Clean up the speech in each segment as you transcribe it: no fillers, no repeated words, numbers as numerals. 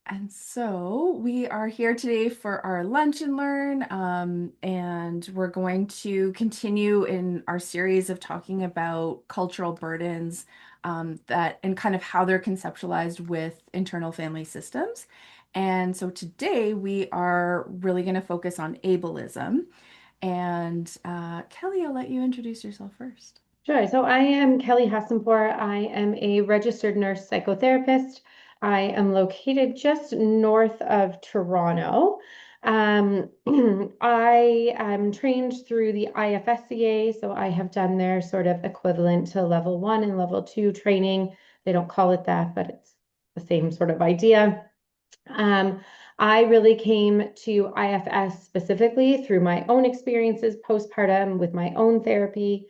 And so we are here today for our lunch and learn, and we're going to continue in our series of talking about cultural burdens, that and kind of how they're conceptualized with internal family systems. And so today we are really going to focus on ableism. And Kelley, I'll let you introduce yourself first. Sure. So I am Kelley Hassenpour. I am a registered nurse psychotherapist. I am located just north of Toronto. Um, I am trained through the IFSCA, so I have done their sort of equivalent to level one and level two training. They don't call it that, but it's the same sort of idea. Um, I really came to IFS specifically through my own experiences postpartum with my own therapy.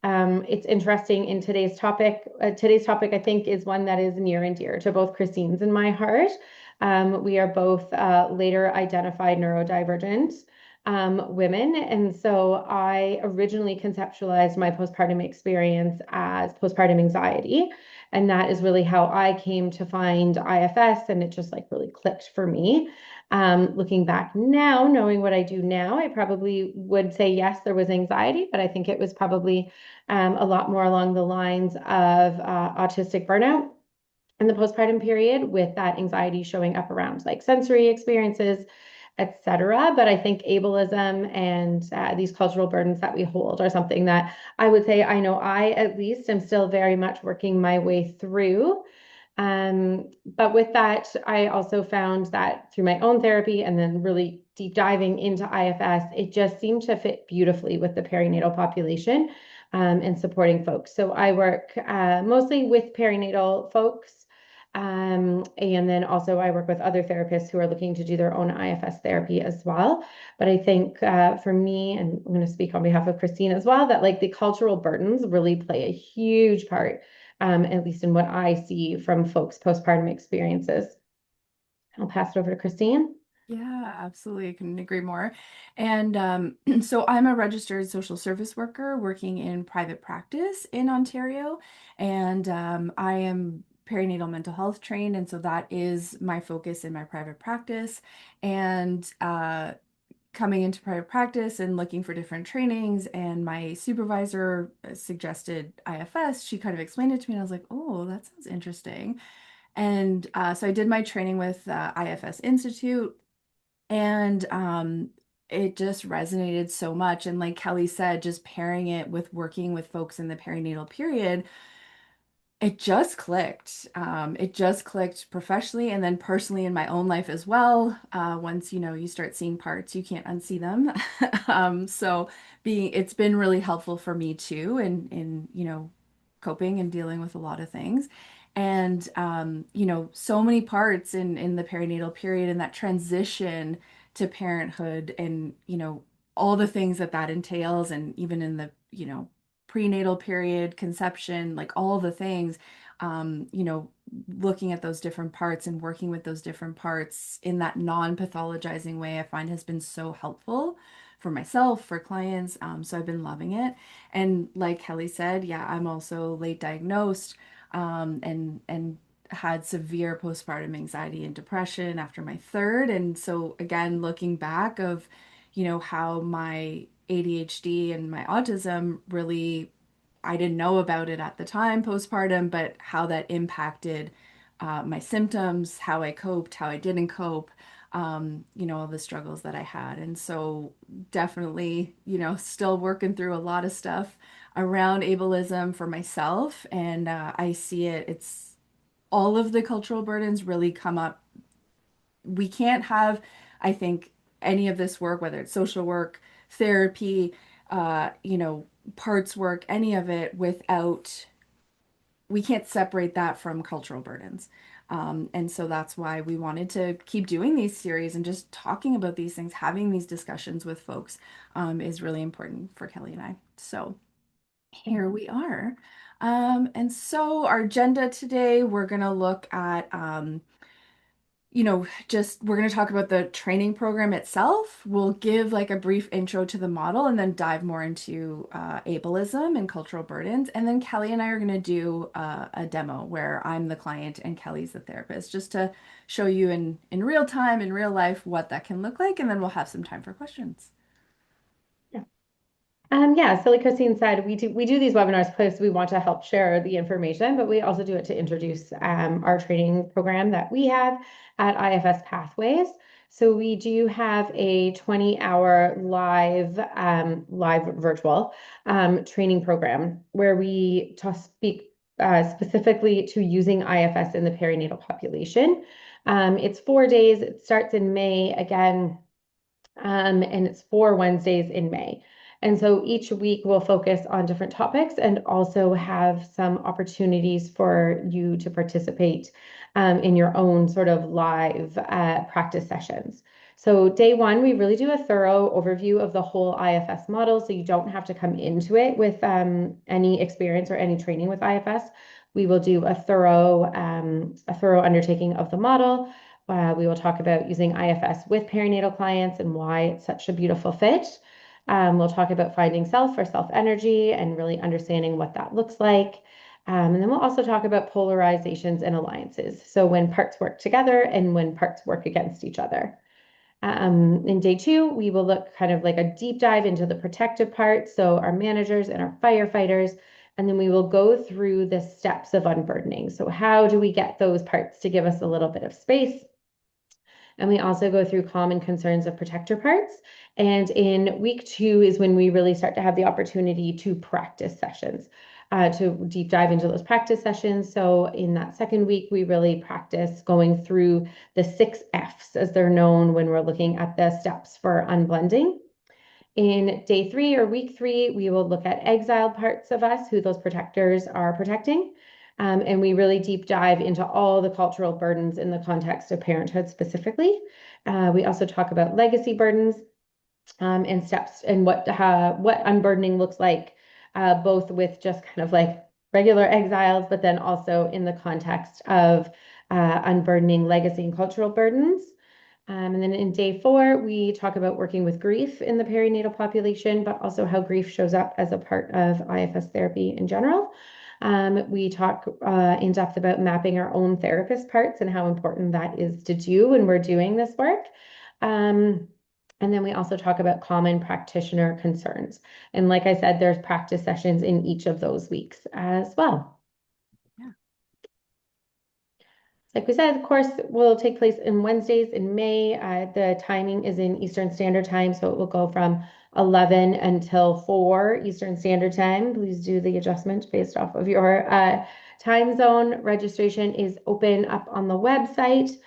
It's interesting in today's topic. Today's topic, I think, is one that is near and dear to both Christine's and my heart. We are both later identified neurodivergent women. And so I originally conceptualized my postpartum experience as postpartum anxiety. And that is really how I came to find IFS. And it just like really clicked for me. Looking back now, knowing what I do now, I probably would say yes, there was anxiety, but I think it was probably a lot more along the lines of autistic burnout in the postpartum period, with that anxiety showing up around like sensory experiences, etc. But I think ableism and these cultural burdens that we hold are something that I would say I know I at least am still very much working my way through. But with that, I also found that through my own therapy and then really deep diving into IFS, it just seemed to fit beautifully with the perinatal population and supporting folks. So I work mostly with perinatal folks. And then also I work with other therapists who are looking to do their own IFS therapy as well. But I think for me, and I'm going to speak on behalf of Christine as well, that like the cultural burdens really play a huge part, at least in what I see from folks' postpartum experiences. I'll pass it over to Christine. Yeah, absolutely. I couldn't agree more. And so I'm a registered social service worker working in private practice in Ontario. And I am perinatal mental health trained. And so that is my focus in my private practice. And coming into private practice and looking for different trainings, and my supervisor suggested IFS. She kind of explained it to me, and I was like, oh, that sounds interesting. And so I did my training with IFS Institute. And it just resonated so much. And like Kelley said, just pairing it with working with folks in the perinatal period, it just clicked. It just clicked professionally and then personally in my own life as well. Once you start seeing parts, you can't unsee them. So it's been really helpful for me too in coping and dealing with a lot of things. And so many parts in the perinatal period and that transition to parenthood, and all the things that entails, and even in the prenatal period, conception, like all the things, um, you know, looking at those different parts and working with those different parts in that non-pathologizing way, I find has been so helpful for myself, for clients. So I've been loving it. And like Kelley said, yeah, I'm also late diagnosed, and had severe postpartum anxiety and depression after my third. And so again, looking back of, how my ADHD and my autism really, I didn't know about it at the time postpartum, but how that impacted my symptoms, how I coped, how I didn't cope, all the struggles that I had. And so definitely, still working through a lot of stuff around ableism for myself. And I see it's all of the cultural burdens really come up. We can't have, I think, any of this work, whether it's social work, therapy, parts work, any of it without, we can't separate that from cultural burdens. And so that's why we wanted to keep doing these series and just talking about these things, having these discussions with folks, is really important for Kelley and I. So here we are. And so our agenda today, we're going to look at, just we're going to talk about the training program itself. We'll give like a brief intro to the model and then dive more into ableism and cultural burdens. And then Kelley and I are going to do a demo where I'm the client and Kelley's the therapist, just to show you in real time, in real life, what that can look like. And then we'll have some time for questions. Yeah, so like Christine said, we do these webinars because we want to help share the information, but we also do it to introduce our training program that we have at IFS Pathways. So we do have a 20-hour live virtual training program where we speak specifically to using IFS in the perinatal population. It's 4 days. It starts in May again, and it's 4 Wednesdays in May. And so each week we'll focus on different topics and also have some opportunities for you to participate in your own sort of live practice sessions. So day one, we really do a thorough overview of the whole IFS model, so you don't have to come into it with any experience or any training with IFS. We will do a thorough undertaking of the model. We will talk about using IFS with perinatal clients and why it's such a beautiful fit. We'll talk about finding self or self energy and really understanding what that looks like. And then we'll also talk about polarizations and alliances. So when parts work together and when parts work against each other. In day two, we will look kind of like a deep dive into the protective part. So our managers and our firefighters. And then we will go through the steps of unburdening. So how do we get those parts to give us a little bit of space? And we also go through common concerns of protector parts. And in week two is when we really start to have the opportunity to practice sessions, to deep dive into those practice sessions. So in that second week, we really practice going through the 6 Fs as they're known when we're looking at the steps for unblending. In day three or week three, we will look at exiled parts of us, who those protectors are protecting. And we really deep dive into all the cultural burdens in the context of parenthood specifically. We also talk about legacy burdens and steps and what unburdening looks like, both with just kind of like regular exiles, but then also in the context of unburdening legacy and cultural burdens. And then in day four, we talk about working with grief in the perinatal population, but also how grief shows up as a part of IFS therapy in general. We talk in depth about mapping our own therapist parts and how important that is to do when we're doing this work. And then we also talk about common practitioner concerns. And like I said, there's practice sessions in each of those weeks as well. Yeah. Like we said, the course will take place in Wednesdays in May. The timing is in Eastern Standard Time, so it will go from 11 until 4 Eastern Standard Time. Please do the adjustment based off of your time zone. Registration is open up on the website.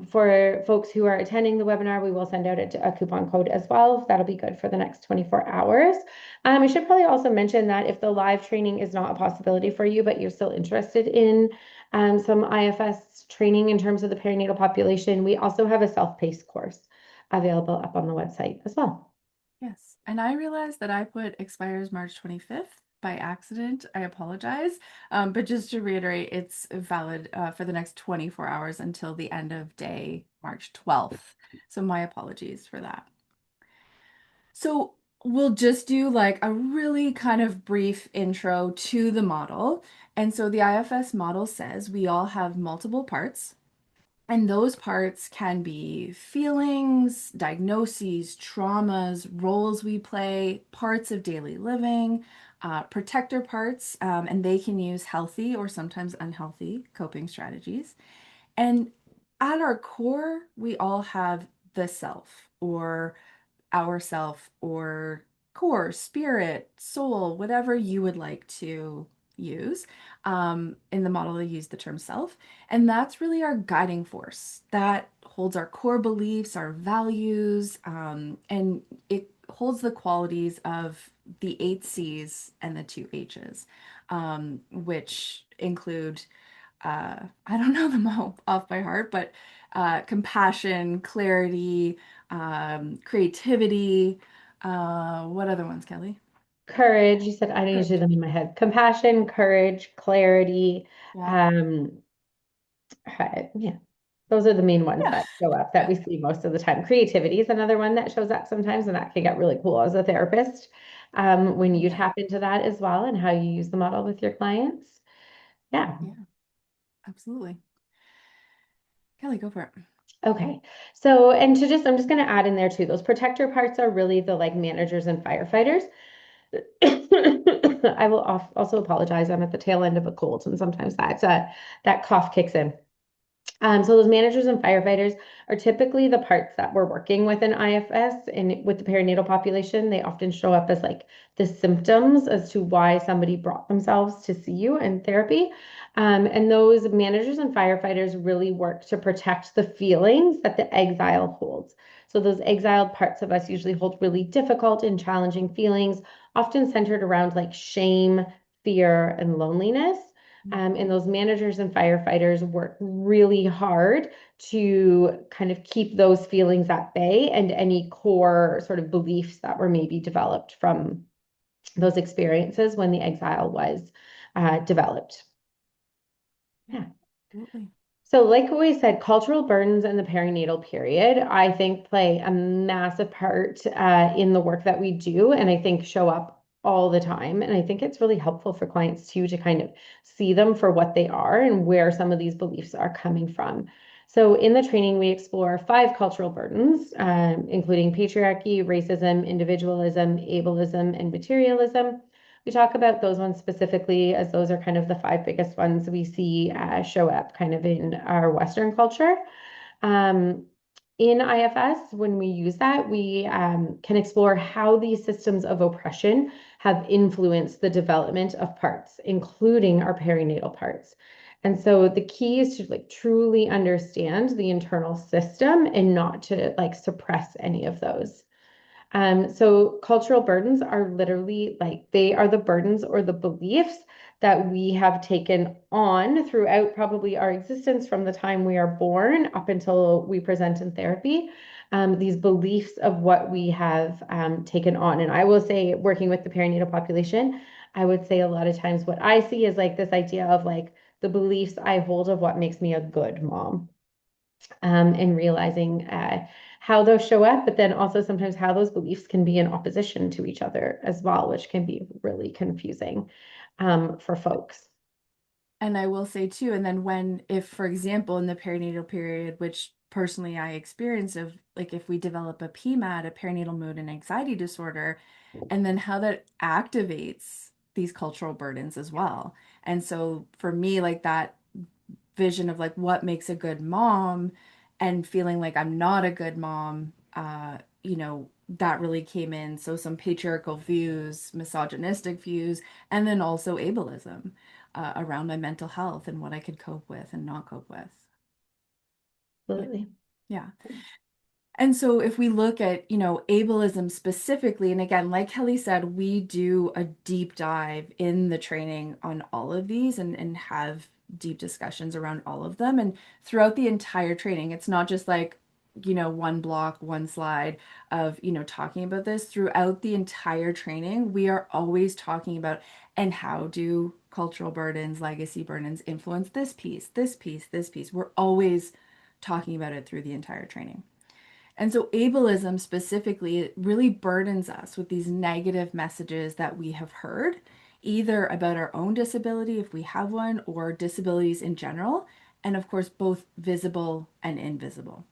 For folks who are attending the webinar, we will send out a coupon code as well. That'll be good for the next 24 hours. I should probably also mention that if the live training is not a possibility for you, but you're still interested in some IFS training in terms of the perinatal population, we also have a self-paced course available up on the website as well. Yes. And I realized that I put expires March 25th by accident. I apologize. But just to reiterate, it's valid for the next 24 hours until the end of day March 12th. So my apologies for that. So we'll just do like a really kind of brief intro to the model. And so the IFS model says we all have multiple parts. And those parts can be feelings, diagnoses, traumas, roles we play, parts of daily living, protector parts, and they can use healthy or sometimes unhealthy coping strategies. And at our core, we all have the self or ourself or core, spirit, soul, whatever you would like to use. In the model, they use the term self. And that's really our guiding force that holds our core beliefs, our values, and it holds the qualities of the 8 C's and the 2 H's, which include, I don't know them all off by heart, but compassion, clarity, creativity. What other ones, Kelley? Courage, you said I didn't usually Courage. them in my head. Compassion, courage, clarity. Yeah. Um, yeah. Those are the main ones Yeah. that show up that Yeah. we see most of the time. Creativity is another one that shows up sometimes, and that can get really cool as a therapist when you Yeah. tap into that as well and how you use the model with your clients. Yeah. Yeah. Absolutely. Kelley, go for it. Okay. So, and to just, I'm just going to add in there too, those protector parts are really the like managers and firefighters. I will also apologize. I'm at the tail end of a cold, and sometimes that cough kicks in. So those managers and firefighters are typically the parts that we're working with in IFS and with the perinatal population. They often show up as like the symptoms as to why somebody brought themselves to see you in therapy. And those managers and firefighters really work to protect the feelings that the exile holds. So those exiled parts of us usually hold really difficult and challenging feelings, often centered around like shame, fear, and loneliness. And those managers and firefighters work really hard to kind of keep those feelings at bay and any core sort of beliefs that were maybe developed from those experiences when the exile was developed. Yeah. Yeah. Absolutely. So, like we said, cultural burdens in the perinatal period, I think, play a massive part in the work that we do, and I think show up all the time. And I think it's really helpful for clients too to kind of see them for what they are and where some of these beliefs are coming from. So, in the training, we explore 5 cultural burdens, including patriarchy, racism, individualism, ableism, and materialism. We talk about those ones specifically as those are kind of the 5 biggest ones we see show up kind of in our Western culture. Um, in IFS, when we use that, we can explore how these systems of oppression have influenced the development of parts, including our perinatal parts. And so the key is to like truly understand the internal system and not to like suppress any of those. So cultural burdens are literally like they are the burdens or the beliefs that we have taken on throughout probably our existence from the time we are born up until we present in therapy. These beliefs of what we have taken on. And I will say, working with the perinatal population, I would say a lot of times what I see is like this idea of like the beliefs I hold of what makes me a good mom and realizing how those show up, but then also sometimes how those beliefs can be in opposition to each other as well, which can be really confusing for folks. And I will say too, and then when, if for example, in the perinatal period, which personally I experience of like if we develop a PMAD, a perinatal mood and anxiety disorder, and then how that activates these cultural burdens as well. And so for me, like that vision of like what makes a good mom and feeling like I'm not a good mom, that really came in. So some patriarchal views, misogynistic views, and then also ableism around my mental health and what I could cope with and not cope with. Yeah. Absolutely. Yeah. And so if we look at, ableism specifically, and again, like Kelley said, we do a deep dive in the training on all of these and have deep discussions around all of them. And throughout the entire training, it's not just like, one block, one slide of, talking about this. Throughout the entire training, we are always talking about and how do cultural burdens, legacy burdens influence this piece, this piece, this piece. We're always talking about it through the entire training. And so ableism specifically, it really burdens us with these negative messages that we have heard, either about our own disability, if we have one, or disabilities in general, and of course, both visible and invisible.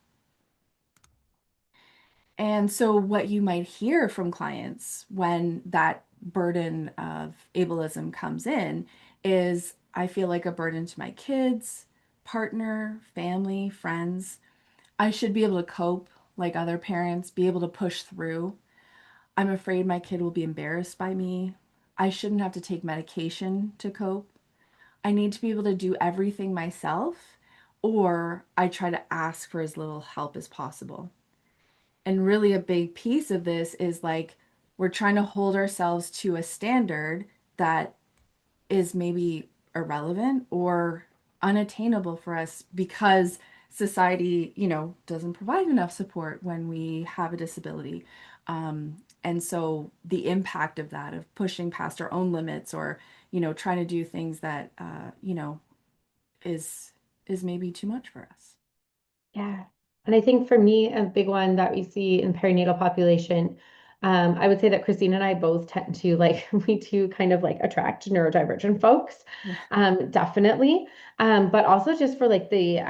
And so, what you might hear from clients when that burden of ableism comes in is I feel like a burden to my kids, partner, family, friends. I should be able to cope like other parents, be able to push through. I'm afraid my kid will be embarrassed by me. I shouldn't have to take medication to cope. I need to be able to do everything myself, or I try to ask for as little help as possible. And really, a big piece of this is like we're trying to hold ourselves to a standard that is maybe irrelevant or unattainable for us because society, doesn't provide enough support when we have a disability. And so the impact of that, of pushing past our own limits or, trying to do things that, is maybe too much for us. And I think for me, a big one that we see in perinatal population, I would say that Christine and I both tend to like, we do kind of like attract neurodivergent folks, Yeah. definitely. But also just for like the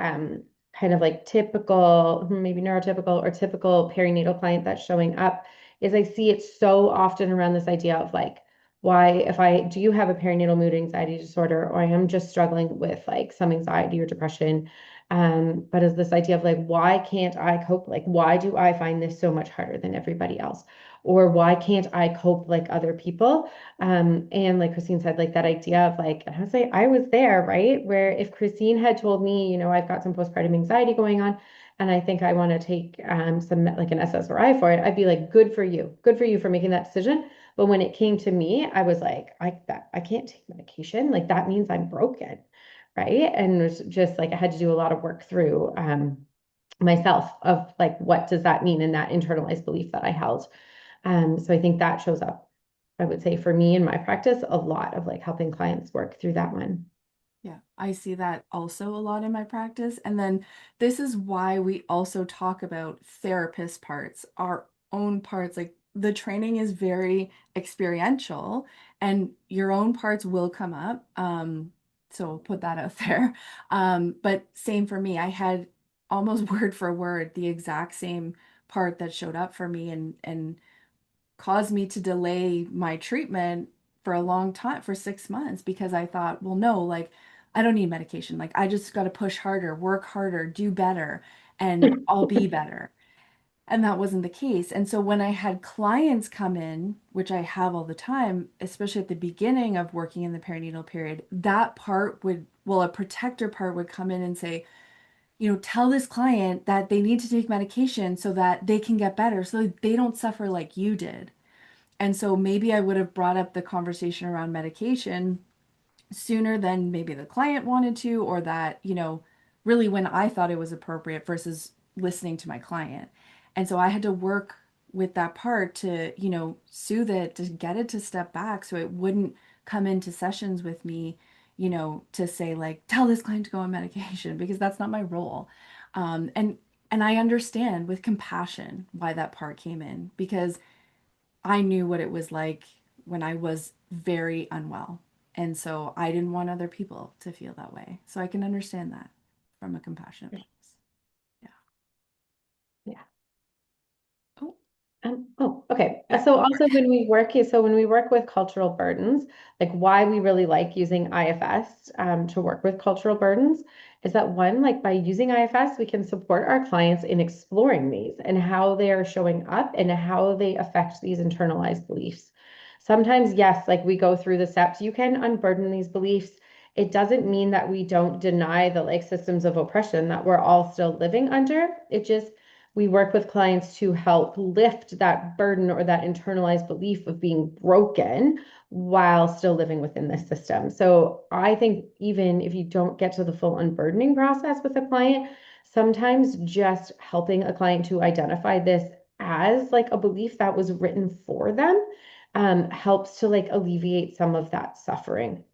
kind of like typical, maybe neurotypical or typical perinatal client that's showing up, is I see it so often around this idea of like, why, if I do you have a perinatal mood anxiety disorder, or I am just struggling with like some anxiety or depression, but is this idea of like, why can't I cope? Like, why do I find this so much harder than everybody else? Or why can't I cope like other people? And like Christine said, like that idea of like, and I was like, I was there, right? Where if Christine had told me, I've got some postpartum anxiety going on, and I think I want to take some like an SSRI for it, I'd be like, good for you for making that decision. But when it came to me, I was like, I can't take medication. Like that means I'm broken, right? And it was just like I had to do a lot of work through myself of like what does that mean in that internalized belief that I held. So I think that shows up, I would say, for me in my practice, a lot of like helping clients work through that one. Yeah, I see that also a lot in my practice. And then this is why we also talk about therapist parts, our own parts. Like the training is very experiential and your own parts will come up. So I'll put that out there. But same for me. I had almost word for word the exact same part that showed up for me and caused me to delay my treatment for a long time, for 6 months, because I thought, well, no, like I don't need medication. Like I just got to push harder, work harder, do better, and I'll be better. And that wasn't the case. And so when I had clients come in, which I have all the time, especially at the beginning of working in the perinatal period, that part would, well, a protector part would come in and say, tell this client that they need to take medication so that they can get better, so that they don't suffer like you did. And so maybe I would have brought up the conversation around medication sooner than maybe the client wanted to, or that, really when I thought it was appropriate versus listening to my client. And so I had to work with that part to, soothe it, to get it to step back so it wouldn't come into sessions with me, to say like, tell this client to go on medication because that's not my role. And I understand with compassion why that part came in because I knew what it was like when I was very unwell. And so I didn't want other people to feel that way. So I can understand that from a compassionate place. Yeah. Yeah. Oh, Okay. yeah, So go for also when we work, so when we work with cultural burdens, like why we really like using IFS to work with cultural burdens is that one, like by using IFS, we can support our clients in exploring these and how they are showing up and how they affect these internalized beliefs. Sometimes, yes, like we go through the steps, you can unburden these beliefs. It doesn't mean that we don't deny the like systems of oppression that we're all still living under. It just we work with clients to help lift that burden or that internalized belief of being broken while still living within this system. So I think even if you don't get to the full unburdening process with a client, sometimes just helping a client to identify this as like a belief that was written for them helps to like alleviate some of that suffering.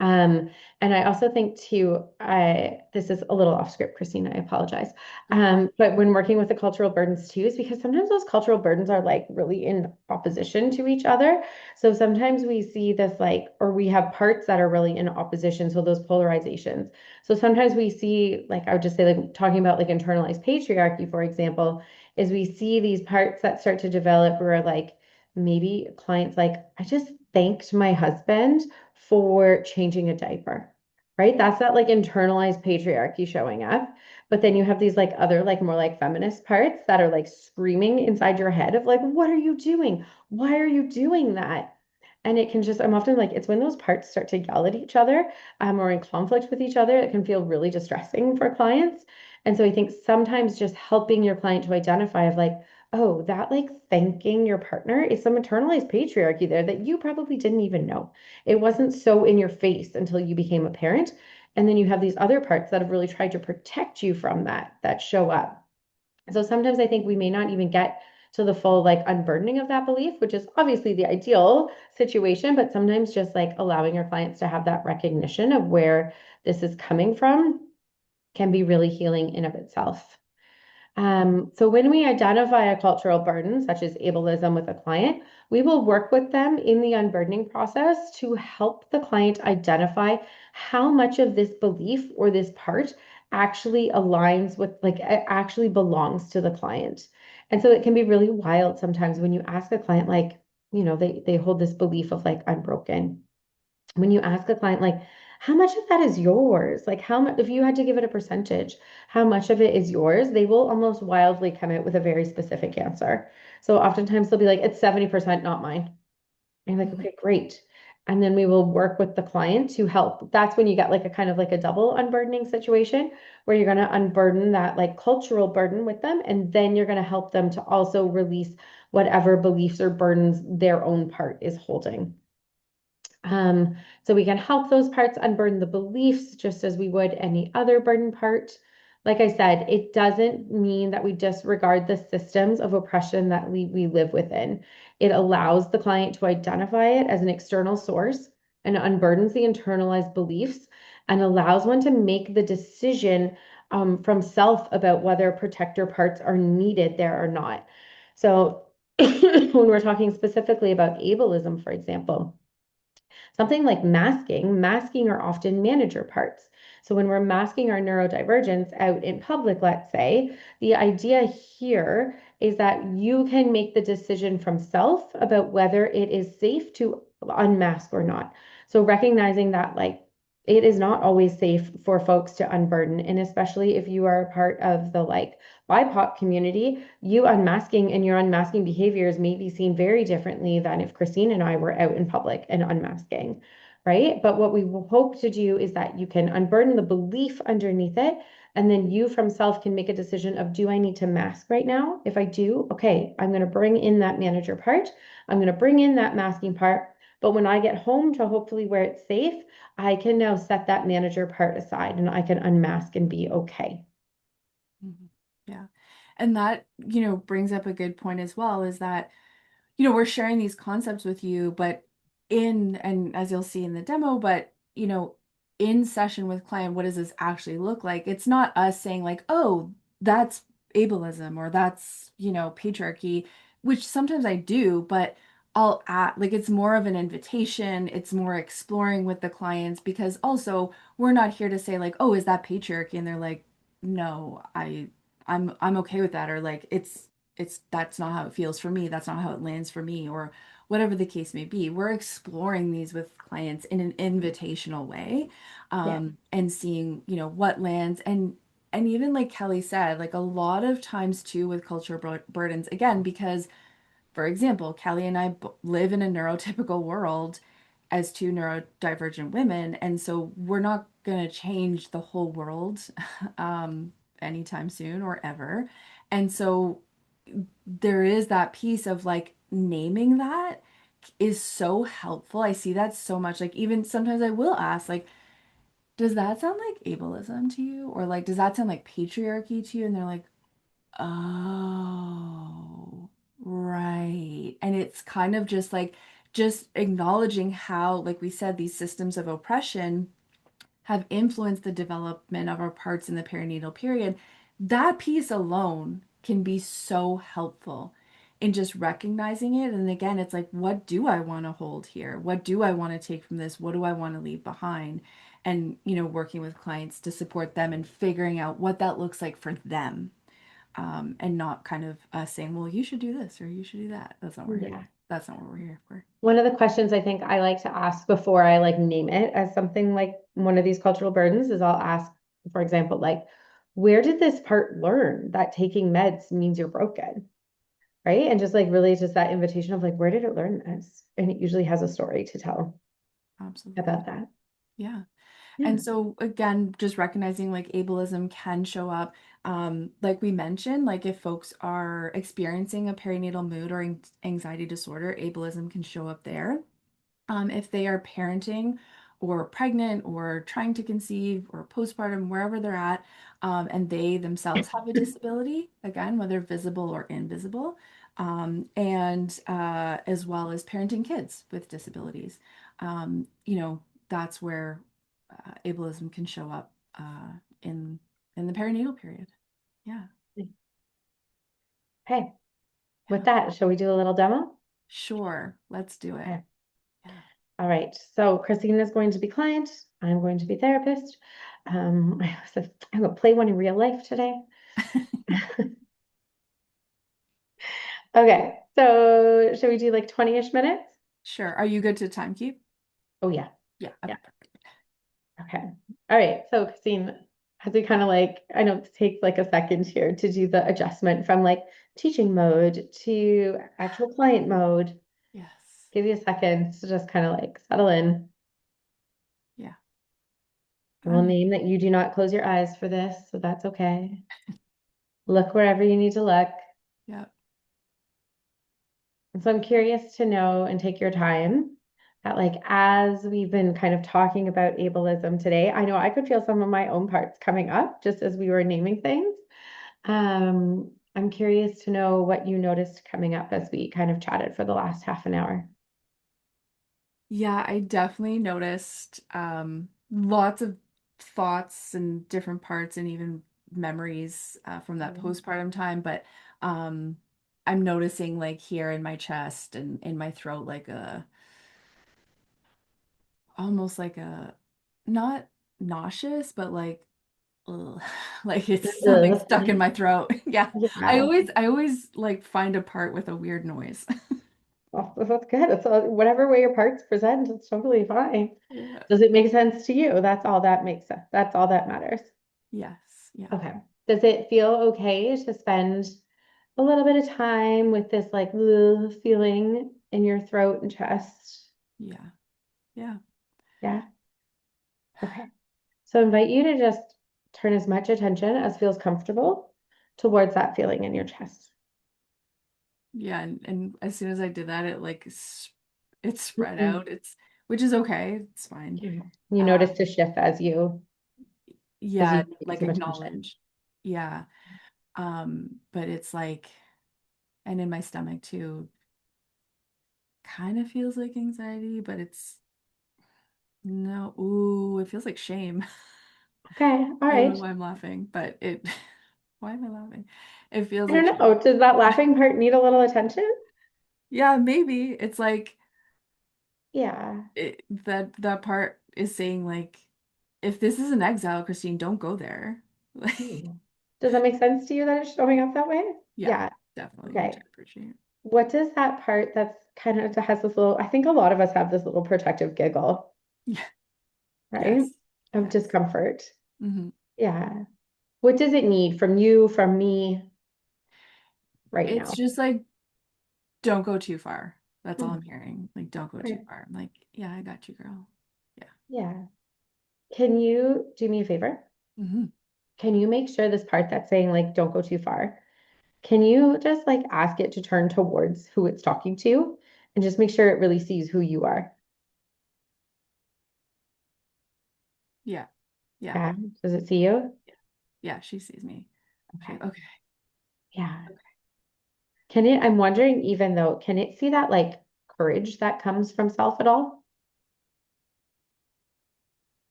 Um, and I also think too, this is a little off script, Christine, I apologize. You're fine. But when working with the cultural burdens too, is because sometimes those cultural burdens are like really in opposition to each other. So sometimes we see this like, or we have parts that are really in opposition. So those polarizations. So sometimes we see, like, I would just say, like, talking about like internalized patriarchy, for example, is we see these parts that start to develop where like maybe clients like, I just thanked my husband for changing a diaper, right? That's that like internalized patriarchy showing up. But then you have these like other, like more like feminist parts that are like screaming inside your head of like, what are you doing? Why are you doing that? And it can just, I'm often like, it's when those parts start to yell at each other or in conflict with each other, it can feel really distressing for clients. And so I think sometimes just helping your client to identify of like, oh, that like thanking your partner is some internalized patriarchy there that you probably didn't even know. It wasn't so in your face until you became a parent. And then you have these other parts that have really tried to protect you from that show up. So sometimes I think we may not even get to the full like unburdening of that belief, which is obviously the ideal situation, but sometimes just like allowing your clients to have that recognition of where this is coming from can be really healing in of itself. So when we identify a cultural burden, such as ableism with a client, we will work with them in the unburdening process to help the client identify how much of this belief or this part actually aligns with, like, it actually belongs to the client. And so it can be really wild sometimes when you ask a client, like, they hold this belief of like, I'm broken. When you ask a client, like, how much of that is yours? Like, how much, if you had to give it a percentage, how much of it is yours? They will almost wildly come out with a very specific answer. So oftentimes they'll be like, it's 70% not mine. And you're like, Mhm. okay, great. And then we will work with the client to help. That's when you get like a kind of like a double unburdening situation where you're going to unburden that like cultural burden with them. And then you're going to help them to also release whatever beliefs or burdens their own part is holding. Um, so we can help those parts unburden the beliefs just as we would any other burden part. Like I said, it doesn't mean that we disregard the systems of oppression that we live within. It allows the client to identify it as an external source and unburdens the internalized beliefs and allows one to make the decision from self about whether protector parts are needed there or not. So when we're talking specifically about ableism, for example, something like masking are often manager parts. So when we're masking our neurodivergence out in public, let's say, the idea here is that you can make the decision from self about whether it is safe to unmask or not. So recognizing that, like, it is not always safe for folks to unburden. And especially if you are a part of the like BIPOC community, you unmasking and your unmasking behaviors may be seen very differently than if Christine and I were out in public and unmasking, right? But what we hope to do is that you can unburden the belief underneath it. And then you from self can make a decision of, do I need to mask right now? If I do, okay, I'm going to bring in that manager part. I'm going to bring in that masking part. But when I get home to hopefully where it's safe, I can now set that manager part aside and I can unmask and be okay. Mhm. Yeah. And that, brings up a good point as well, is that, we're sharing these concepts with you, but and as you'll see in the demo, but, in session with client, what does this actually look like? It's not us saying like, oh, that's ableism or that's, patriarchy, which sometimes I do, but I'll add, like, it's more of an invitation. It's more exploring with the clients because also we're not here to say like, oh, is that patriarchy? And they're like, no, I'm okay with that. Or like, it's that's not how it feels for me. That's not how it lands for me, or whatever the case may be. We're exploring these with clients in an invitational way, Yeah. and seeing, what lands. And even like Kelley said, like a lot of times too with cultural burdens, again, because for example, Kelley and I live in a neurotypical world as two neurodivergent women, and so we're not going to change the whole world um, anytime soon or ever. And so there is that piece of like naming that is so helpful. I see that so much. Like even sometimes I will ask, like, does that sound like ableism to you? Or like, does that sound like patriarchy to you? And they're like, oh, right. And it's kind of just like, just acknowledging how, like we said, these systems of oppression have influenced the development of our parts in the perinatal period, that piece alone can be so helpful in just recognizing it. And again, it's like, what do I want to hold here? What do I want to take from this? What do I want to leave behind? And, working with clients to support them and figuring out what that looks like for them. And not kind of saying, well, you should do this or you should do that. That's not what we're here. Yeah. That's not what we're here for. One of the questions I think I like to ask before I like name it as something like one of these cultural burdens is I'll ask, for example, like, where did this part learn that taking meds means you're broken? Right. And just like really just that invitation of like, where did it learn this? And it usually has a story to tell Absolutely. about that. Yeah. Yeah. And so again, just recognizing like ableism can show up. Like we mentioned, like if folks are experiencing a perinatal mood or anxiety disorder, ableism can show up there. If they are parenting or pregnant or trying to conceive or postpartum, wherever they're at, and they themselves have a disability, again, whether visible or invisible, and as well as parenting kids with disabilities. That's where ableism can show up in the perinatal period. Yeah. Okay. With Yeah. that, shall we do a little demo? Sure. Let's do it. Okay. Yeah. All right. So Christine is going to be client. I'm going to be therapist. I'm going to play one in real life today. Okay. So should we do like 20-ish minutes? Sure. Are you good to time keep? Oh, yeah. Yeah. Yeah. Okay. Okay. All right. So Christine, as we kind of like, I know it takes like a second here to do the adjustment from like teaching mode to actual client mode. Yes. Give you a second to just kind of like settle in. Yeah. I will I'm name that you do not close your eyes for this, so that's okay. Look wherever you need to look. yeah. And so I'm curious to know and take your time that, like, as we've been kind of talking about ableism today, I know I could feel some of my own parts coming up just as we were naming things. I'm curious to know what you noticed coming up as we kind of chatted for the last half an hour. Yeah, I definitely noticed lots of thoughts and different parts and even memories from that Mhm. postpartum time, but um I'm noticing like here in my chest and in my throat like a almost like a not nauseous, but like ugh, like it's something stuck in Ugh. my throat. Yeah. I Yeah. always I always like find a part with a weird noise. Well, that's good. It's whatever way your parts present, it's totally fine. Yeah. Does it make sense to you? That's all that makes sense. That's all that matters. Yes. Yeah. Okay. Does it feel okay to spend a little bit of time with this like ugh feeling in your throat and chest? Yeah. Yeah. Yeah. Okay. So I invite you to just turn as much attention as feels comfortable towards that feeling in your chest. Yeah, and as soon as I did that, it like it spread Mhm. out. It's which is okay. It's fine. Yeah. You notice Um, to shift as yeah, you pay like some attention. acknowledge. Yeah. But it's like, and in my stomach too, kind of feels like anxiety, but it's no, ooh, it feels like shame. Okay. All I don't know right. why I'm laughing, but it, why am I laughing? It feels I like don't shame. know. Does that laughing part need a little attention? Yeah, maybe it's like Yeah. that part is saying like if this is an exile, Christine, don't go there. Like, Hmm. Does that make sense to you that it's showing up that way? yeah, Yeah. definitely, which I Okay. appreciate. What does that part that's kind of has this little, I think a lot of us have this little protective giggle, Yeah, right? yes, Of yes. discomfort. Hmm. Yeah. What does it need from you, from me right It's now? just like don't go too far. That's all Hmm. I'm hearing. Like don't go too Right. far. I'm like, yeah, I got you, girl. Yeah. Yeah. Can you do me a favor? Hmm. Can you make sure this part that's saying like don't go too far? Can you just like ask it to turn towards who it's talking to and just make sure it really sees who you are? Yeah, yeah, Yeah. Does it see you? yeah. Yeah, she sees me. She Okay. okay, Yeah. okay. Can it, I'm wondering even though, can it see that like courage that comes from self at all?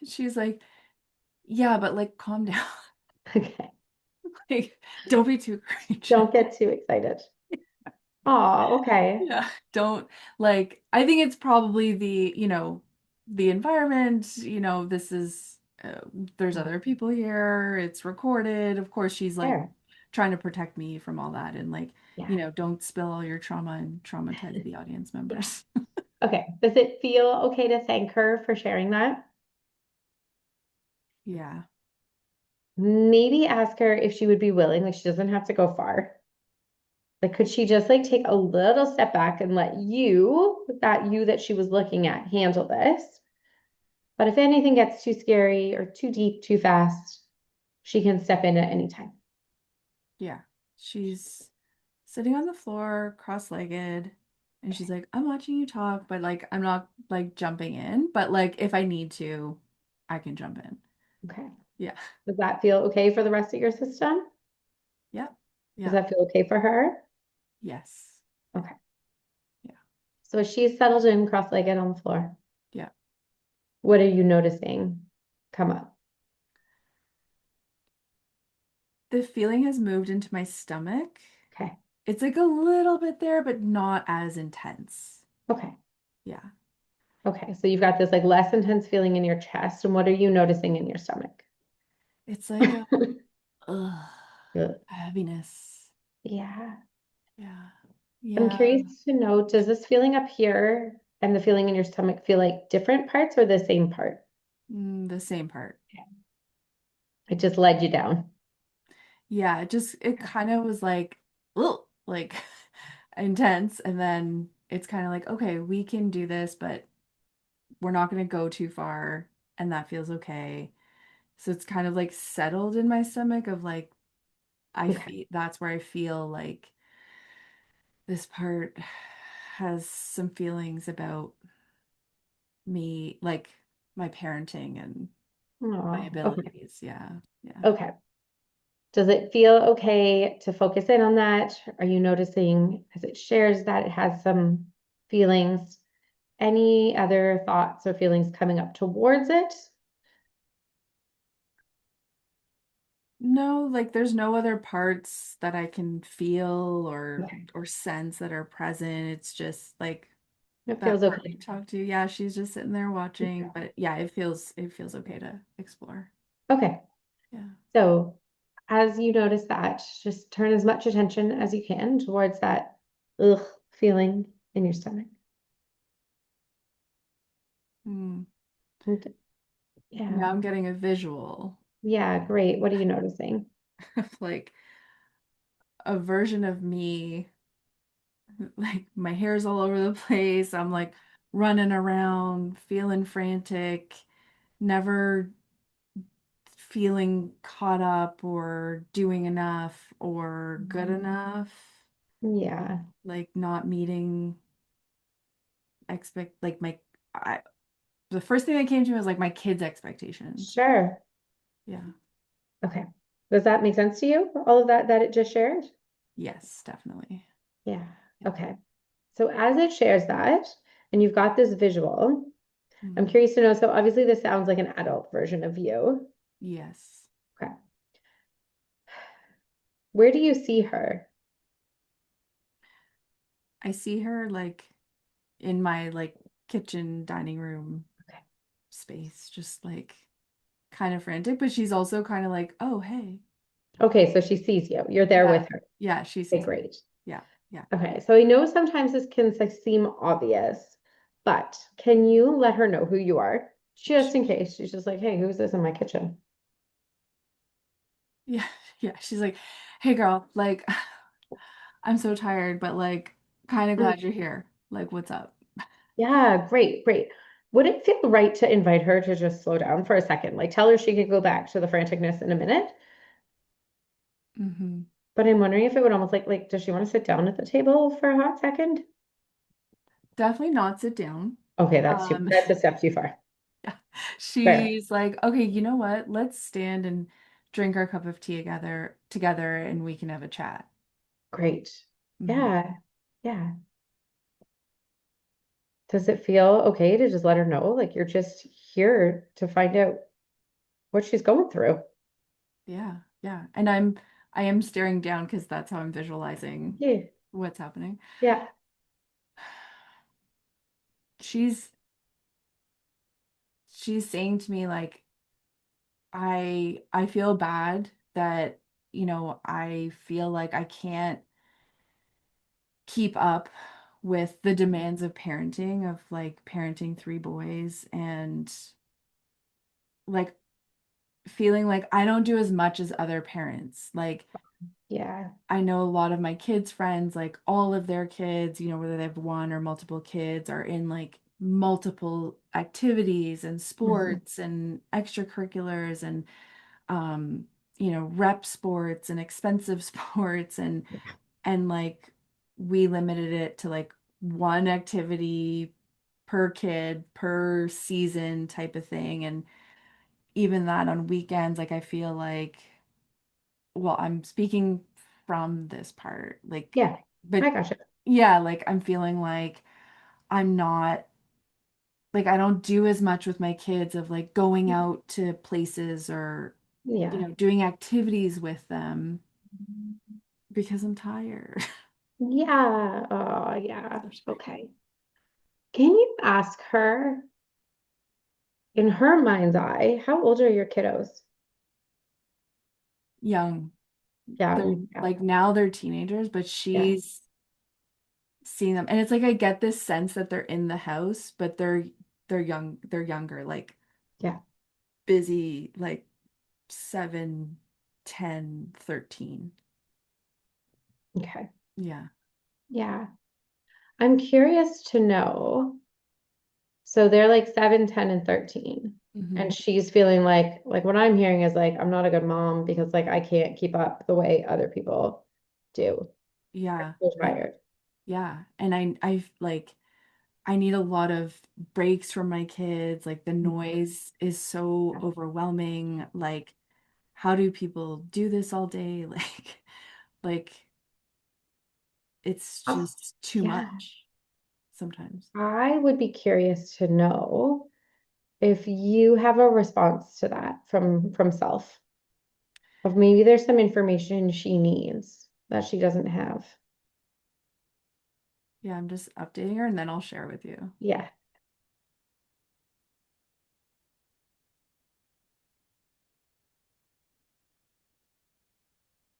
She's like, yeah, but like calm down. Okay. Like, don't be too courageous. Don't get too excited. Oh, okay. Yeah, don't like I think it's probably the environment, this is there's other people here, it's recorded. Of course, she's like There. trying to protect me from all that and like, Yeah. don't spill all your trauma and traumatize the audience Yeah. members. Okay. Does it feel okay to thank her for sharing that? Yeah. Maybe ask her if she would be willing, like she doesn't have to go far. Like, could she just like take a little step back and let you that she was looking at, handle this? But if anything gets too scary or too deep, too fast, she can step in at any time. Yeah. She's sitting on the floor, cross-legged, and she's like, "I'm watching you talk, but like I'm not like jumping in, but like if I need to, I can jump in." Okay. Yeah. Does that feel okay for the rest of your system? Yeah. Does Yeah. that feel okay for her? Yes. Yeah. Okay. Yeah. So she's settled in cross-legged on the floor. Yeah. What are you noticing come up? The feeling has moved into my stomach. Okay. It's like a little bit there, but not as intense. Okay. Yeah. Okay. So you've got this like less intense feeling in your chest. And what are you noticing in your stomach? It's like a ugh, Good. heaviness. Yeah. Yeah. I'm Yeah. curious to know, does this feeling up here and the feeling in your stomach feel like different parts or the same part? The same part. It just led you down. Yeah, it kind of was like, ugh, like intense. And then it's kind of like, okay, we can do this, but we're not going to go too far. And that feels okay. So it's kind of like settled in my stomach of like, I Okay. feel that's where I feel like this part has some feelings about me, like my parenting and my Oh, okay. abilities. Yeah. Yeah. Okay. Does it feel okay to focus in on that? Are you noticing as it shares that it has some feelings? Any other thoughts or feelings coming up towards it? No, like there's no other parts that I can feel Okay. or sense that are present. It's just like It that feels part we okay. talked to. Yeah, she's just sitting there watching, Okay. but yeah, it feels okay to explore. Okay. Yeah. So as you notice that, just turn as much attention as you can towards that ugh feeling in your stomach. Hmm. And yeah. Now I'm getting a visual Yeah, great. What are you noticing? of like a version of me, like my hair's all over the place. I'm like running around, feeling frantic, never feeling caught up or doing enough or good enough, Yeah, like not meeting like I the first thing that came to me was like my kids' expectations. sure. Yeah. Okay. Does that make sense to you? All of that it just shared? Yes, definitely. Yeah. Yeah. Okay. So as it shares that, and you've got this visual, I'm Mhm. curious to know, so obviously this sounds like an adult version of you. Yes. Okay. Where do you see her? I see her like in my like kitchen dining room Okay. space, just like kind of frantic, but she's also kind of like, oh, hey. Okay, so she sees you. You're there Yeah. with her. Yeah, she Okay, sees me. great. Yeah. Yeah. Okay, so I know sometimes this can seem obvious, but can you let her know who you are? Just in case she's just like, hey, who's this in my kitchen? Yeah. Yeah. She's like, hey girl, like I'm so tired, but like kind of Mm, glad you're here. Like, what's up? yeah, great, great. Would it feel right to invite her to just slow down for a second? Like tell her she could go back to the franticness in a minute. Hmm. But I'm wondering if it would almost like, does she want to sit down at the table for a hot second? Definitely not sit down. Okay, Um, that's a step too far. Fair. she's like, okay, you know what? Let's stand and drink our cup of tea together and we can have a chat. Great. Hmm. Yeah. Yeah. Does it feel okay to just let her know? Like you're just here to find out what she's going through. Yeah, yeah. And I am staring down because that's how I'm visualizing Yeah. what's happening. Yeah. She's she's saying to me like I feel bad that, I feel like I can't keep up with the demands of parenting, of like parenting three boys and like feeling like I don't do as much as other parents. Like Yeah. I know a lot of my kids' friends, like all of their kids, whether they have one or multiple kids, are in like multiple activities and Mhm. sports and extracurriculars and rep sports and expensive sports and like we limited it to like one activity per kid per season type of thing. And even that on weekends, like I feel like, well, I'm speaking from this part, like, Yeah. but I gotcha. yeah, like I'm feeling like I'm not, like, I don't do as much with my kids of like going out to places or, Yeah. doing activities with them because I'm tired. Yeah. Oh, yeah. So sorry. Okay. Can you ask her, in her mind's eye, how old are your kiddos? Young. They're Young. Yeah. like now they're teenagers, but Yeah. she's seen them. And it's like I get this sense that they're in the house, but they're young, they're younger, like Yeah. busy, like 7, 10, 13. Okay. Yeah. Yeah. I'm curious to know. So they're like 7, 10, and 13. Hmm. And she's feeling like what I'm hearing is like, I'm not a good mom because like I can't keep up the way other people do. Yeah. So Like, tired. yeah. And I like I need a lot of breaks from my kids. Like the noise is so overwhelming. Like, how do people do this all day? Like it's Oh, just too yeah. much sometimes. I would be curious to know if you have a response to that from self, of maybe there's some information she needs that she doesn't have. Yeah, I'm just updating her and then I'll share with you. Yeah.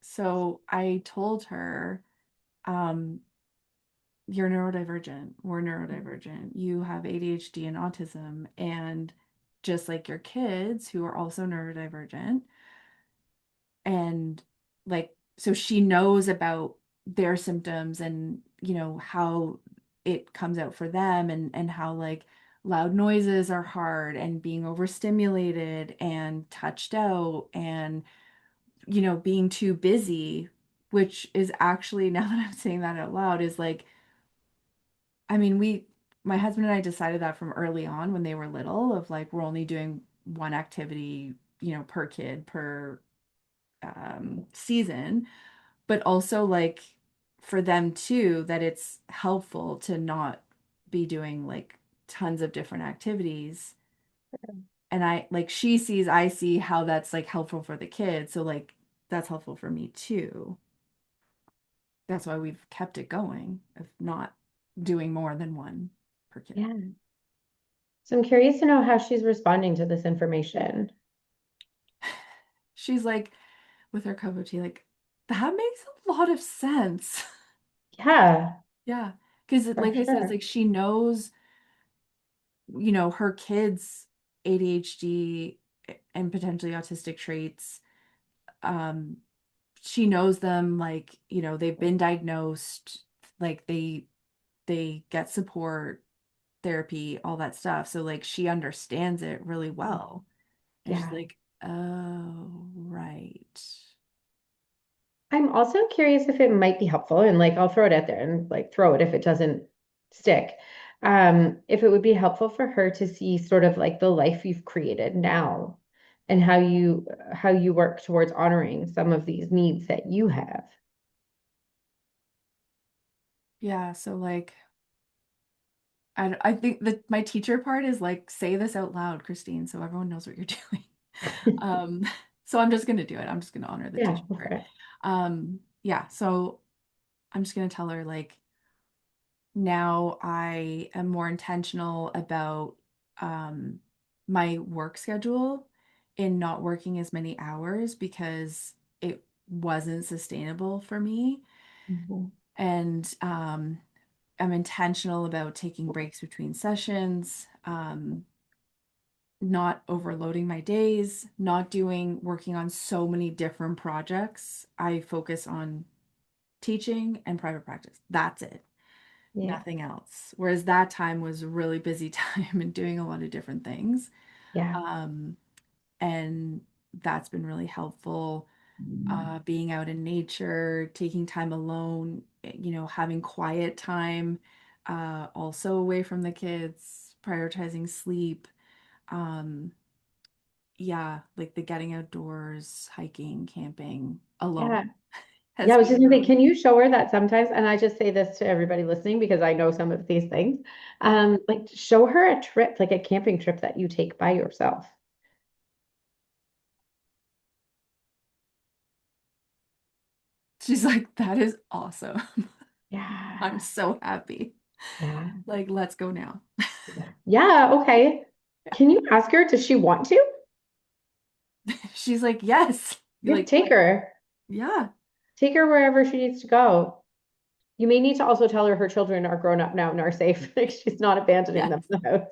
So I told her, um, you're neurodivergent. We're neurodivergent. You have ADHD and autism, and just like your kids who are also neurodivergent. And like, so she knows about their symptoms and, how it comes out for them and how like loud noises are hard and being overstimulated and touched out and, being too busy, which is actually, now that I'm saying that out loud, is like, I mean, my husband and I decided that from early on when they were little, of like, we're only doing one activity, per kid per season, but also like for them too, that it's helpful to not be doing like tons of different activities. And I like she sees, I see how that's like helpful for the kids. So like that's helpful for me too. That's why we've kept it going of not doing more than one per kid. Yeah. So I'm curious to know how she's responding to this information. She's like, with her cup of tea, like, that makes a lot of sense. Yeah, Yeah. Because, for like I said, it's sure. like she knows, her kids' ADHD and potentially autistic traits. Um, she knows them, like, they've been diagnosed, like they get support, therapy, all that stuff. So like she understands it really well. And she's Yeah. like, oh, right. I'm also curious if it might be helpful, and like I'll throw it out there and like throw it if it doesn't stick. If it would be helpful for her to see sort of like the life you've created now and how you work towards honoring some of these needs that you have. Yeah. So like I think that my teacher part is like, say this out loud, Christine, so everyone knows what you're doing. Um, so I'm just gonna do it. I'm just gonna honor the Yeah, teacher go for part. it. Yeah, so I'm just gonna tell her like now I am more intentional about um my work schedule in not working as many hours because it wasn't sustainable for me. Mhm. And I'm intentional about taking breaks between sessions, not overloading my days, not working on so many different projects. I focus on teaching and private practice. That's it. Yeah, Nothing else. Whereas that time was a really busy time and doing a lot of different things. yeah, Um, and that's been really helpful. Being out in nature, taking time alone, having quiet time, also away from the kids, prioritizing sleep. Um, yeah, like the getting outdoors, hiking, camping yeah. alone Yeah, has I was just been gonna say, really, can you show her that sometimes? And I just say this to everybody listening because I know some of these things. yeah, Like show her a trip, like a camping trip that you take by yourself. She's like, that is awesome. I'm Yeah. so happy. Yeah. Like, let's go now. Yeah. Yeah. Okay. Yeah. Can you ask her, does she want to? She's like, yes. Yeah, Like, take her. yeah, Take her wherever she needs to go. You may need to also tell her her children are grown up now and are safe. Like she's not abandoning them yes, in the house.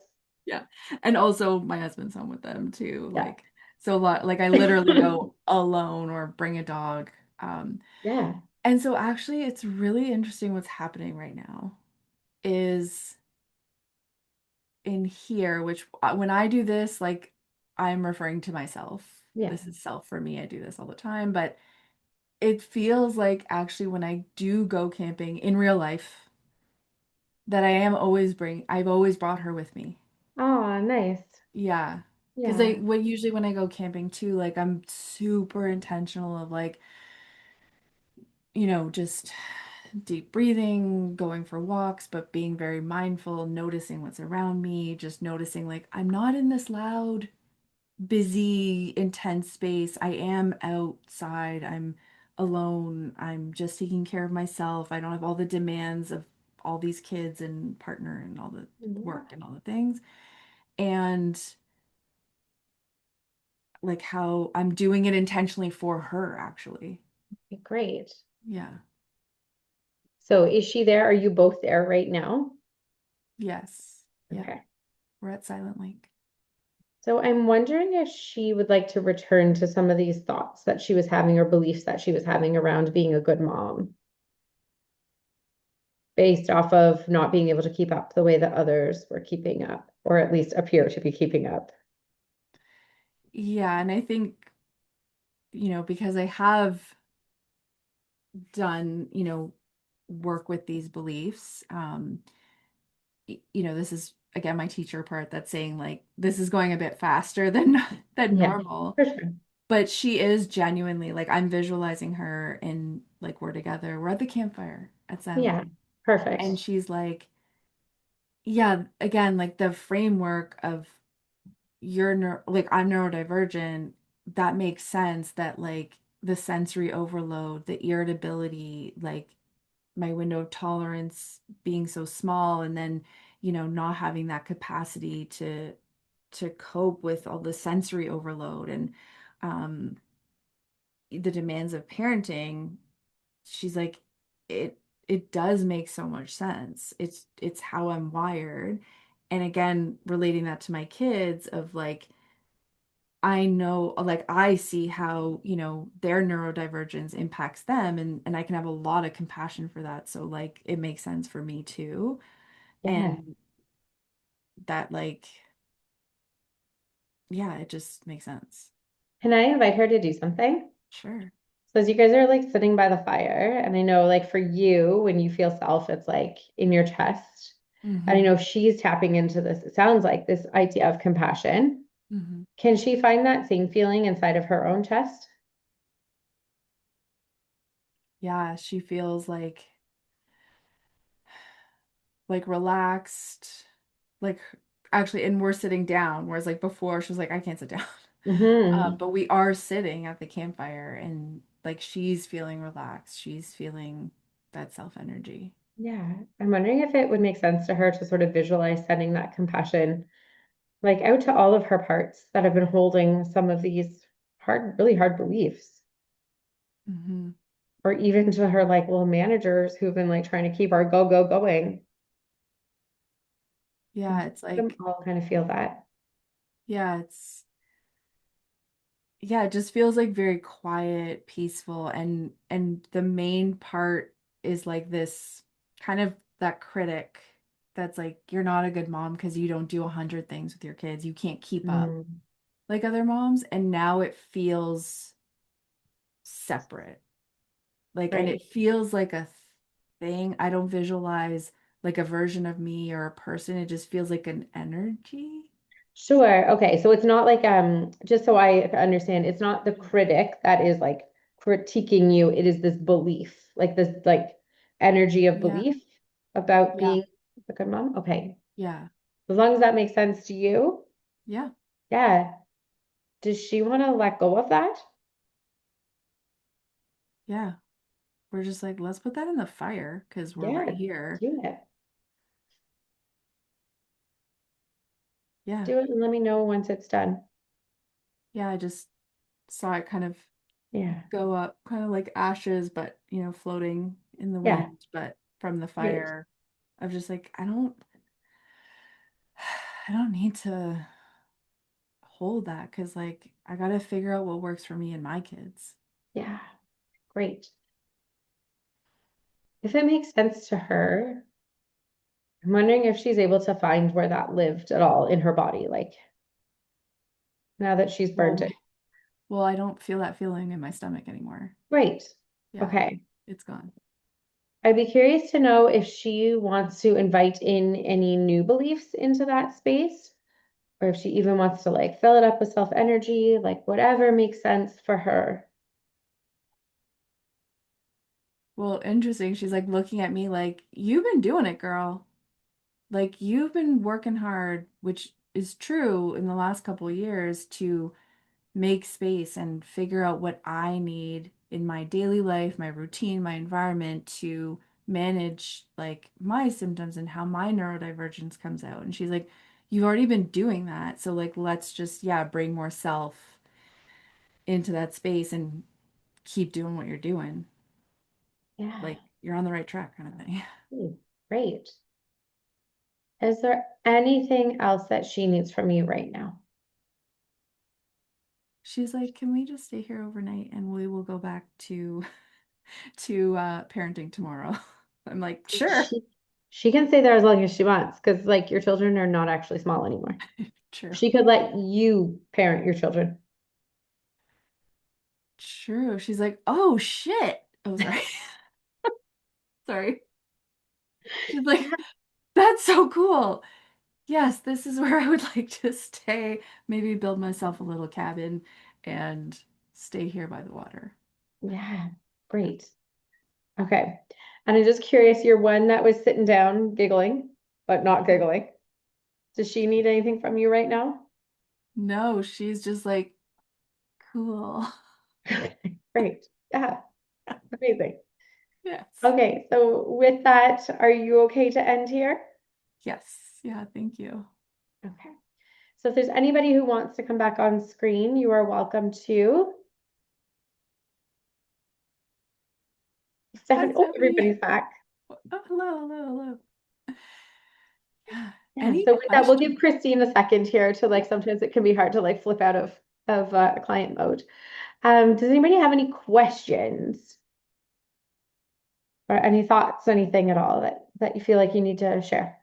yeah. And also my husband's home with them too. Yeah. Like, so a lot, like I literally go alone or bring a dog. Um, Yeah. and so actually it's really interesting what's happening right now is in here, which when I do this, like I'm referring to myself. Yeah. This is self for me. I do this all the time, but it feels like actually when I do go camping in real life that I've always brought her with me. Oh, nice. Yeah. Because Yeah. usually when I go camping too, like I'm super intentional of like, just deep breathing, going for walks, but being very mindful, noticing what's around me, just noticing like I'm not in this loud, busy, intense space. I am outside. I'm alone. I'm just taking care of myself. I don't have all the demands of all these kids and partner and all the Yeah. work and all the things. And like how I'm doing it intentionally for her, actually. Okay, great. Yeah. So is she there? Are you both there right now? Yes. Yeah. Okay. We're at Silent Lake. So I'm wondering if she would like to return to some of these thoughts that she was having or beliefs that she was having around being a good mom, based off of not being able to keep up the way that others were keeping up, or at least appear to be keeping up. Yeah. And I think, because I have done, work with these beliefs, this is again my teacher part that's saying like this is going a bit faster than than Yeah, normal. for sure. But she is genuinely like I'm visualizing her and like we're together. We're at the campfire at Silent Yeah, Lake. And perfect. she's like, yeah, again, like the framework of like I'm neurodivergent, that makes sense that like the sensory overload, the irritability, like my window of tolerance being so small and then not having that capacity to cope with all the sensory overload and um the demands of parenting. She's like, it does make so much sense. It's how I'm wired. And again, relating that to my kids of like I know, like, I see how, their neurodivergence impacts them, and I can have a lot of compassion for that. So, like, it makes sense for me too. Yeah. And that, like, yeah, it just makes sense. Can I invite her to do something? Sure. So as you guys are like sitting by the fire, and I know like for you, when you feel self, it's like in your chest. And I Mm-hmm. know she's tapping into this, it sounds like this idea of compassion. Mm-hmm. Can she find that same feeling inside of her own chest? Yeah, she feels like relaxed, like actually, and we're sitting down, whereas like before she was like, I can't sit down. Hmm. But we are sitting at the campfire and like she's feeling relaxed. She's feeling that self energy. Yeah. I'm wondering if it would make sense to her to sort of visualize sending that compassion like out to all of her parts that have been holding some of these hard, really hard beliefs. Hmm. Or even to her like little managers who've been like trying to keep our go going. And Yeah, just it's let them like, all kind of feel that. yeah, it just feels like very quiet, peaceful, and the main part is like this kind of that critic that's like, you're not a good mom because you don't do 100 things with your kids. You can't keep up Mm, like other moms. And now it feels separate. Like, and right. it feels like a thing. I don't visualize like a version of me or a person. It just feels like an energy. Sure. Okay. So it's not like just so I understand, it's not the critic that is like critiquing you. It is this belief, like this like energy of Yeah. belief about Yeah. being a good mom. Okay. Yeah. As long as that makes sense to you. Yeah. Yeah. Does she want to let go of that? Yeah. we're just like, let's put that in the fire because we're right Yeah, here. do it. Yeah. Do it and let me know once it's done. Yeah, I just saw it kind of Yeah. go up, kind of like ashes, but floating in the Yeah. wind, but from the Great. fire. Of just like, I don't need to hold that because like I gotta figure out what works for me and my kids. Yeah. Great. If it makes sense to her, I'm wondering if she's able to find where that lived at all in her body, like now that she's burnt Well, it. well, I don't feel that feeling in my stomach anymore. Great. Yeah, Okay. it's gone. I'd be curious to know if she wants to invite in any new beliefs into that space, or if she even wants to like fill it up with self energy, like whatever makes sense for her. Well, interesting. She's like looking at me like, you've been doing it, girl. Like you've been working hard, which is true in the last couple of years to make space and figure out what I need in my daily life, my routine, my environment to manage like my symptoms and how my neurodivergence comes out. And she's like, you've already been doing that. So like let's just bring more self into that space and keep doing what you're doing. Yeah. Like you're on the right track kind of thing. Great. Is there anything else that she needs from you right now? She's like, "Can we just stay here overnight and we will go back to parenting tomorrow?" I'm like, "Sure." She she can stay there as long as she wants because like your children are not actually small anymore. True. She could let you parent your children. True. She's like, "Oh shit." Oh, sorry. Sorry. She's like, Yeah. "That's so cool. Yes, this is where I would like to stay. Maybe build myself a little cabin and stay here by the water." Yeah. Great. Okay. And I'm just curious, you're one that was sitting down giggling, but not giggling. Does she need anything from you right now? No, she's just like, "Cool." Great. Yeah. Amazing. Yes. Okay. So with that, are you okay to end here? Yes. Yeah, thank you. Okay. So if there's anybody who wants to come back on screen, you are welcome to. Hi, Stephanie, oh, Stephanie. everybody's back. Oh, hello, hello, hello. Yeah. Yeah. Any So with that, we'll give questions? Christine a second here to Yeah. like, sometimes it can be hard to like flip out of client mode. Does anybody have any questions or any thoughts, anything at all that you feel like you need to share?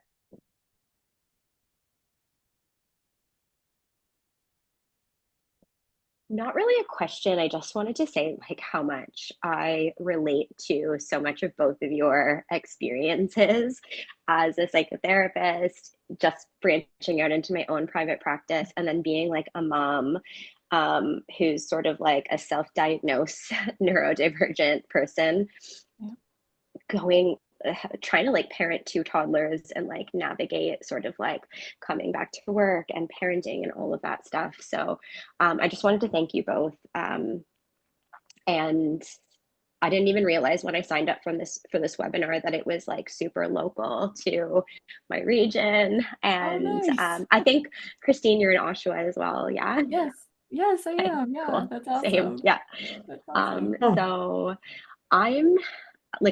Not really a question. I just wanted to say like how much I relate to so much of both of your experiences as a psychotherapist, just branching out into my own private practice, and then being like a mom who's sort of like a self-diagnosed neurodivergent person Yeah. going trying to like parent two toddlers and like navigate sort of like coming back to work and parenting and all of that stuff. So I just wanted to thank you both. And I didn't even realize when I signed up from this for this webinar that it was like super local to my region. Oh, And nice. I think Christine, you're in Oshawa as well. Yeah. Yes. Yes, I Okay, am. Yeah, cool. that's Same. awesome. Yeah. That's awesome. Oh, So I'm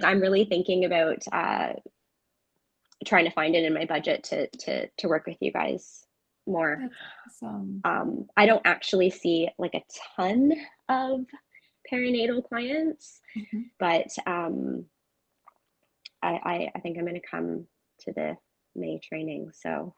I'm really thinking about trying to find it in my budget to work with you guys more. That's awesome. I don't actually see like a ton of perinatal clients, Mhm. but I think I'm going to come to the May training. So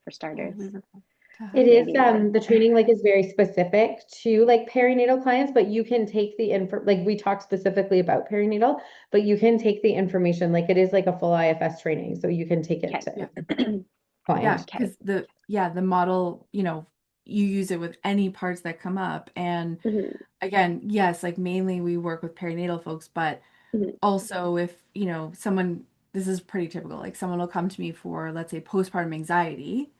for Yeah, starters, we would love to it have is maybe you. more. the training like is very specific to like perinatal clients, but you can take the info like we talked specifically about perinatal, but you can take the information like it is like a full IFS training, so you can take it Okay. to Yeah. every Yeah, client. Okay. because the model, you use it with any parts that come up. And Mm-hmm. again, yes, like mainly we work with perinatal folks, but Mm-hmm. also if, someone, this is pretty typical, like someone will come to me for, let's say, postpartum anxiety,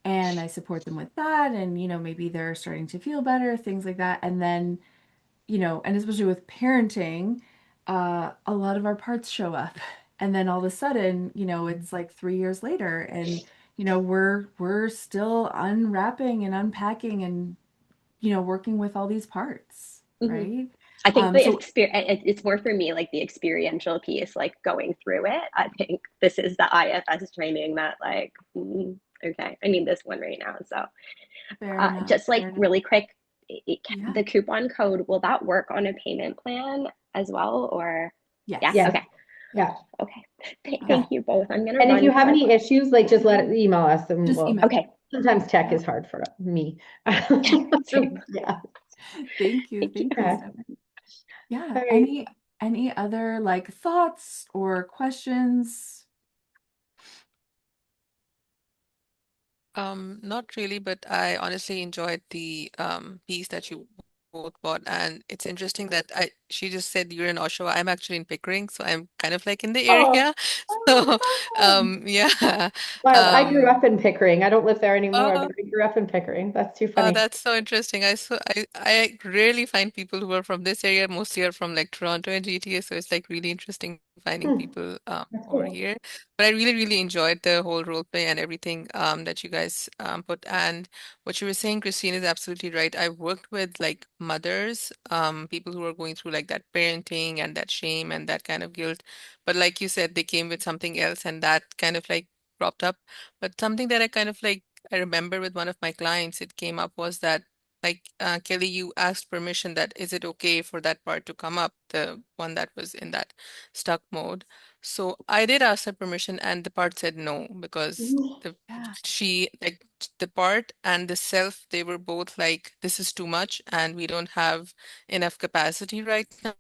and I support them with that. And, maybe they're starting to feel better, things like that. And then, and especially with parenting, a lot of our parts show up. And then all of a sudden, it's like 3 years later, and we're still unwrapping and unpacking and working with all these parts, Hmm. right? I think the So experience, it's more for me like the experiential piece, like going through it. I think this is the IFS training that like, okay, I need this one right now. So fair enough, just like fair enough. really quick, Yeah. the coupon code, will that work on a payment plan as well? Or yeah, Yes. Yes. okay, Yeah. okay. Yeah. Thank you both. I'm gonna And if you run have for a any quick. issues, like just email us and Just we'll, email. Okay, sometimes tech Yeah. is hard for me. same. Yeah. Thank you. Thank you. Thank you, Yeah. Stephanie. Yeah. All right. Any other like thoughts or questions? Not really, but I honestly enjoyed the piece that you both bought, and it's interesting that I she just said you're in Oshawa. I'm actually in Pickering, so I'm kind of like in the Oh, area. Oh, So, fun. yeah. wild. I grew Um, up in Pickering. I don't live there anymore, oh, but I grew up in Pickering. That's too oh, funny. that's so interesting. I rarely find people who are from this area. Mostly are from like Toronto and GTA, so it's like really interesting finding Hmm, people that's over cool. here. But I really, really enjoyed the whole role play and everything that you guys put. And what you were saying, Christine, is absolutely right. I worked with like mothers, people who are going through like that parenting and that shame and that kind of guilt. But like you said, they came with something else, and that kind of like propped up. But something that I kind of like I remember with one of my clients, it came up was that, like, Kelly, you asked permission that is it okay for that part to come up, the one that was in that stuck mode. So I did ask her permission, and the part said no because Mhm. the Yeah. she like the part and the self, they were both like, this is too much, and we don't have enough capacity right now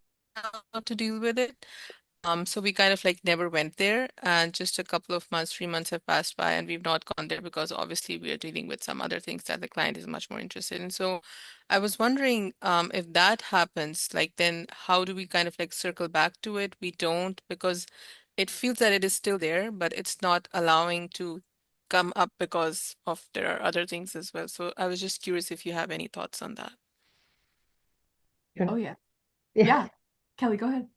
to deal with it. So we kind of like never went there, and just a couple of months, 3 months have passed by, and we've not gone there because obviously we are dealing with some other things that the client is much more interested in. So I was wondering, if that happens, like then how do we kind of like circle back to it? We don't, because it feels that it is still there, but it's not allowing to come up because of there are other things as well. So I was just curious if you have any thoughts on that. Oh yeah. Yeah. Yeah. Kelly, go ahead.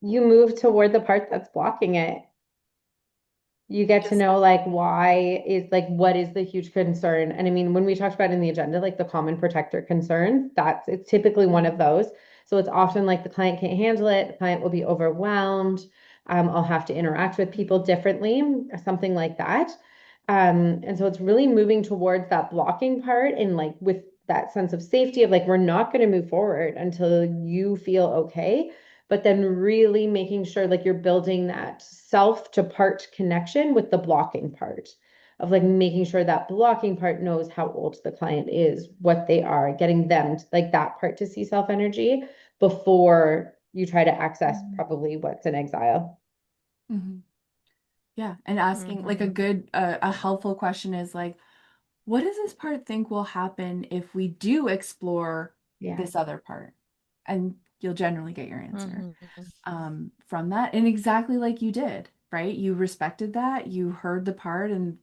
You move toward the part that's blocking it. You get to Just know like why is like what is the huge concern. And I mean, when we talked about in the agenda, like the common protector concerns, that's it's typically one of those. So it's often like the client can't handle it, the client will be overwhelmed. I'll have to interact with people differently, something like that. And so it's really moving towards that blocking part and like with that sense of safety of like we're not going to move forward until you feel okay, but then really making sure like you're building that self to part connection with the blocking part of like making sure that blocking part knows how old the client is, what they are, getting them like that part to see self energy before you try to access Mhm. probably what's in exile. Mhm. Yeah, and asking like Mm-hmm. a helpful question is like, what does this part think will happen if we do explore Yeah. this other part? And you'll generally get your answer Mm-hmm. from that. And exactly like you did, right? You respected that, you heard the part, and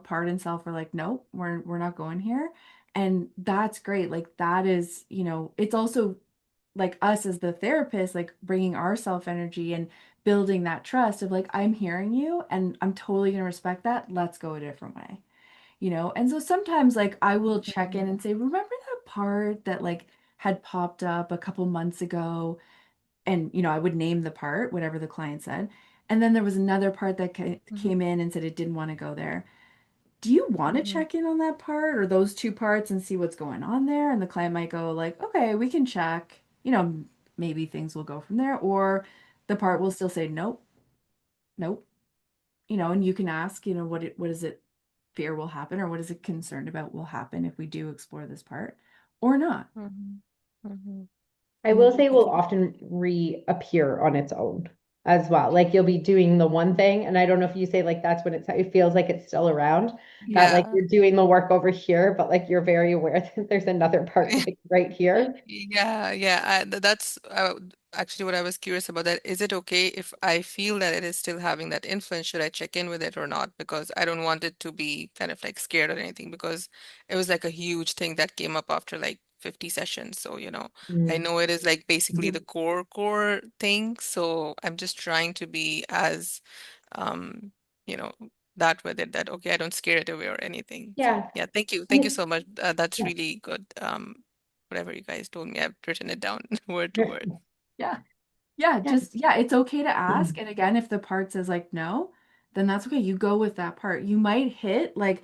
part and self were like, nope, we're not going here. And that's great. Like that is, it's also like us as the therapist, like bringing our self energy and building that trust of like, I'm hearing you and I'm totally going to respect that. Let's go a different way. And so sometimes like I will check in and say, remember that part that like had popped up a couple months ago? And I would name the part, whatever the client said. And then there was another part that came in and said it didn't want to go there. Do you want to Mm-hmm. check in on that part or those two parts and see what's going on there? And the client might go like, okay, we can check. Maybe things will go from there. Or the part will still say, nope, nope. And you can ask, what is it fear will happen or what is it concerned about will happen if we do explore this part or not? Mm-hmm. Mm-hmm. I And then will just say get will to often reappear on its own as well. Like you'll be doing the one thing, and I don't know if you say like that's when it feels like it's still around, that like Yeah. you're doing the work over here, but like you're very aware that there's another part like right here. Yeah, yeah. That's actually what I was curious about. That is it okay if I feel that it is still having that influence? Should I check in with it or not? Because I don't want it to be kind of like scared or anything. Because it was like a huge thing that came up after like 50 sessions. So, I Mm. know it is like basically the Mhm. core thing. So I'm just trying to be as, um, you know, that with it that, okay, I don't scare it away or anything. So Yeah. yeah, thank you. And Thank you so much. That's yeah. really good. Whatever you guys told me, I've written it down word to word. Yeah. Yeah, Yeah. just yeah, it's okay to ask. And again, if the part says like no, then that's okay. You go with that part. You might hit like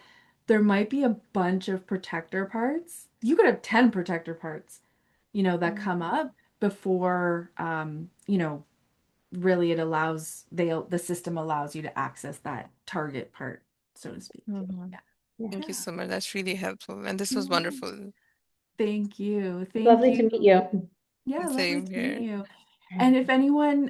there might be a bunch of protector parts. You could have 10 protector parts, that come up before really it allows the system allows you to access that target part, so to speak. Mhm. Yeah. Yeah. Thank you Yeah. so much. That's really helpful. And this was Yeah. wonderful. Thank you. Thank Lovely to you. meet you. Yeah, lovely Same to meet here. you. And if anyone,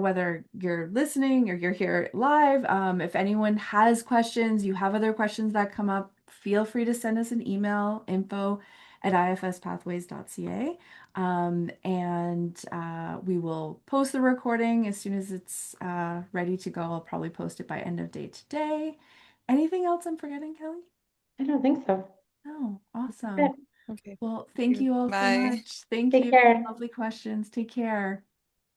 whether you're listening or you're here live, if anyone has questions, you have other questions that come up, feel free to send us an email, info@ifspathways.ca. And we will post the recording as soon as it's ready to go. I'll probably post it by end of day today. Anything else I'm forgetting, Kelly? I don't think so. Oh, awesome. Good. Okay. Well, Thank thank you. you all so Bye. much. Thank Take you for care. lovely questions. Take care.